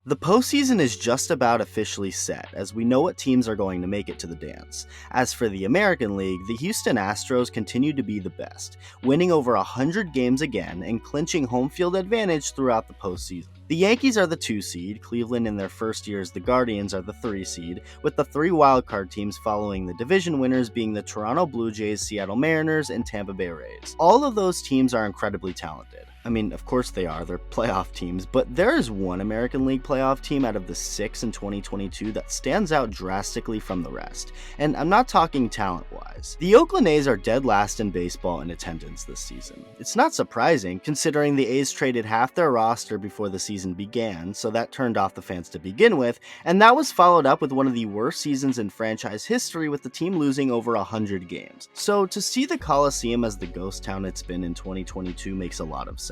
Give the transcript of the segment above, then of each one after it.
The postseason is just about officially set, as we know what teams are going to make it to the dance. As for the American League, the Houston Astros continue to be the best, winning over 100 games again and clinching home field advantage throughout the postseason. The Yankees are the 2 seed, Cleveland in their first year as the Guardians are the 3 seed, with the 3 wildcard teams following the division winners being the Toronto Blue Jays, Seattle Mariners, and Tampa Bay Rays. All of those teams are incredibly talented. I mean, of course they are, they're playoff teams, but there is one American League playoff team out of the 6 in 2022 that stands out drastically from the rest, and I'm not talking talent-wise. The Oakland A's are dead last in baseball in attendance this season. It's not surprising, considering the A's traded half their roster before the season began, so that turned off the fans to begin with, and that was followed up with one of the worst seasons in franchise history with the team losing over 100 games. So to see the Coliseum as the ghost town it's been in 2022 makes a lot of sense.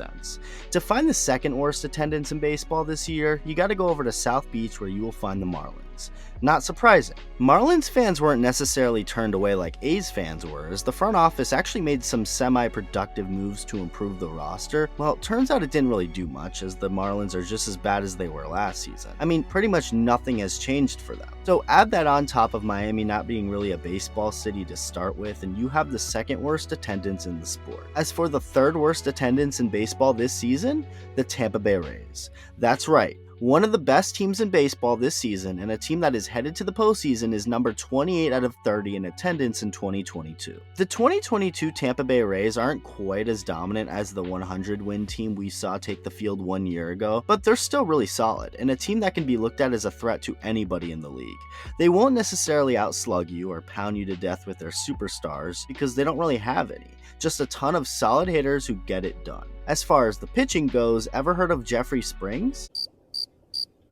To find the second worst attendance in baseball this year, you gotta go over to South Beach where you will find the Marlins. Not surprising. Marlins fans weren't necessarily turned away like A's fans were, as the front office actually made some semi-productive moves to improve the roster. Well, it turns out it didn't really do much, as the Marlins are just as bad as they were last season. I mean, pretty much nothing has changed for them. So add that on top of Miami not being really a baseball city to start with, and you have the second worst attendance in the sport. As for the third worst attendance in baseball this season, the Tampa Bay Rays. That's right. One of the best teams in baseball this season, and a team that is headed to the postseason, is number 28 out of 30 in attendance in 2022. The 2022 Tampa Bay Rays aren't quite as dominant as the 100-win team we saw take the field 1 year ago, but they're still really solid, and a team that can be looked at as a threat to anybody in the league. They won't necessarily outslug you or pound you to death with their superstars, because they don't really have any. Just a ton of solid hitters who get it done. As far as the pitching goes, ever heard of Jeffrey Springs?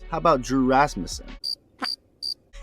How about Drew Rasmussen?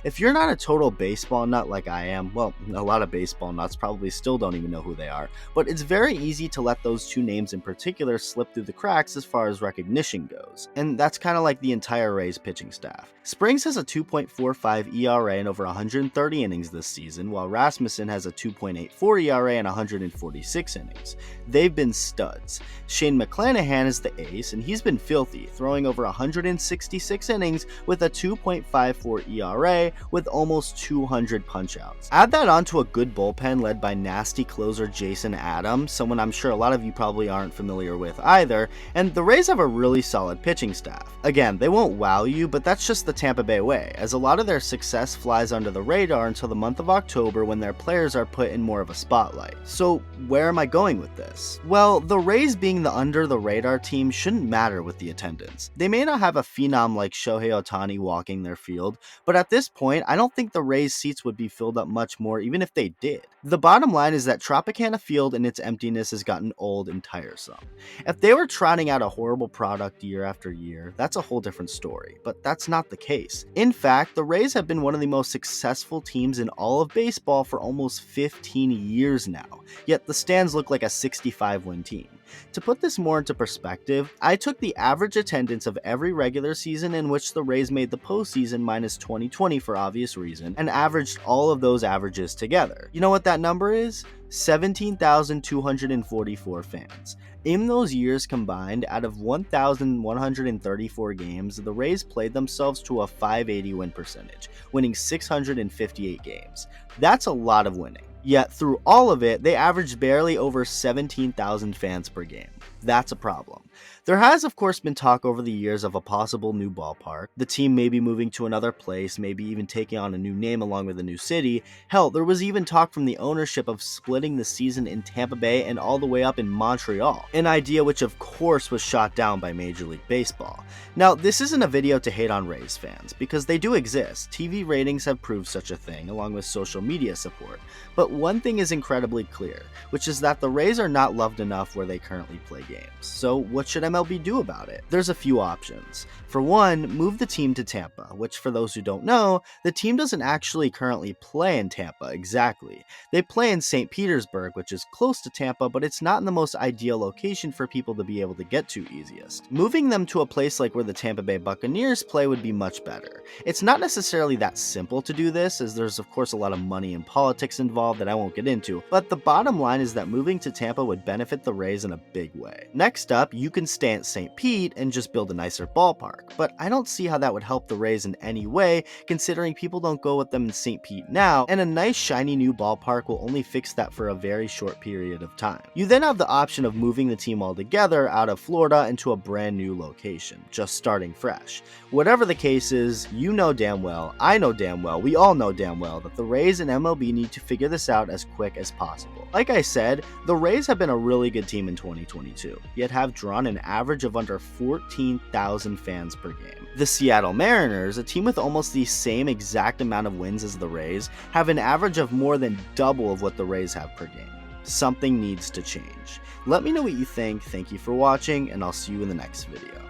If you're not a total baseball nut like I am, well, a lot of baseball nuts probably still don't even know who they are, but it's very easy to let those 2 names in particular slip through the cracks as far as recognition goes, and that's kind of like the entire Rays pitching staff. Springs has a 2.45 ERA in over 130 innings this season, while Rasmussen has a 2.84 ERA in 146 innings. They've been studs. Shane McClanahan is the ace, and he's been filthy, throwing over 166 innings with a 2.54 ERA, with almost 200 punch-outs. Add that onto a good bullpen led by nasty closer Jason Adams, someone I'm sure a lot of you probably aren't familiar with either, and the Rays have a really solid pitching staff. Again, they won't wow you, but that's just the Tampa Bay way, as a lot of their success flies under the radar until the month of October when their players are put in more of a spotlight. So where am I going with this? Well, the Rays being the under-the-radar team shouldn't matter with the attendance. They may not have a phenom like Shohei Ohtani walking their field, but at this point, I don't think the Rays' seats would be filled up much more even if they did. The bottom line is that Tropicana Field and its emptiness has gotten old and tiresome. If they were trotting out a horrible product year after year, that's a whole different story, but that's not the case. In fact, the Rays have been one of the most successful teams in all of baseball for almost 15 years now, yet the stands look like a 65-win team. To put this more into perspective, I took the average attendance of every regular season in which the Rays made the postseason minus 2020 for obvious reason, and averaged all of those averages together. You know what that number is? 17,244 fans. In those years combined, out of 1,134 games, the Rays played themselves to a .580 win percentage, winning 658 games. That's a lot of winning. Yet through all of it, they averaged barely over 17,000 fans per game. That's a problem. There has, of course, been talk over the years of a possible new ballpark, the team maybe moving to another place, maybe even taking on a new name along with a new city. Hell, there was even talk from the ownership of splitting the season in Tampa Bay and all the way up in Montreal, an idea which of course was shot down by Major League Baseball. Now, this isn't a video to hate on Rays fans, because they do exist. TV ratings have proved such a thing, along with social media support. But one thing is incredibly clear, which is that the Rays are not loved enough where they currently play games. So what should MLB do about it? There's a few options. For one, move the team to Tampa, which for those who don't know, the team doesn't actually currently play in Tampa exactly. They play in St. Petersburg, which is close to Tampa, but it's not in the most ideal location for people to be able to get to easiest. Moving them to a place like where the Tampa Bay Buccaneers play would be much better. It's not necessarily that simple to do this, as there's of course a lot of money and politics involved that I won't get into, but the bottom line is that moving to Tampa would benefit the Rays in a big way. Next up, you can stay stay at St. Pete and just build a nicer ballpark, but I don't see how that would help the Rays in any way, considering people don't go with them in St. Pete now, and a nice shiny new ballpark will only fix that for a very short period of time. You then have the option of moving the team altogether out of Florida into a brand new location, just starting fresh. Whatever the case is, you know damn well, I know damn well, we all know damn well that the Rays and MLB need to figure this out as quick as possible. Like I said, the Rays have been a really good team in 2022, yet have drawn an average of under 14,000 fans per game. The Seattle Mariners, a team with almost the same exact amount of wins as the Rays, have an average of more than double of what the Rays have per game. Something needs to change. Let me know what you think, thank you for watching, and I'll see you in the next video.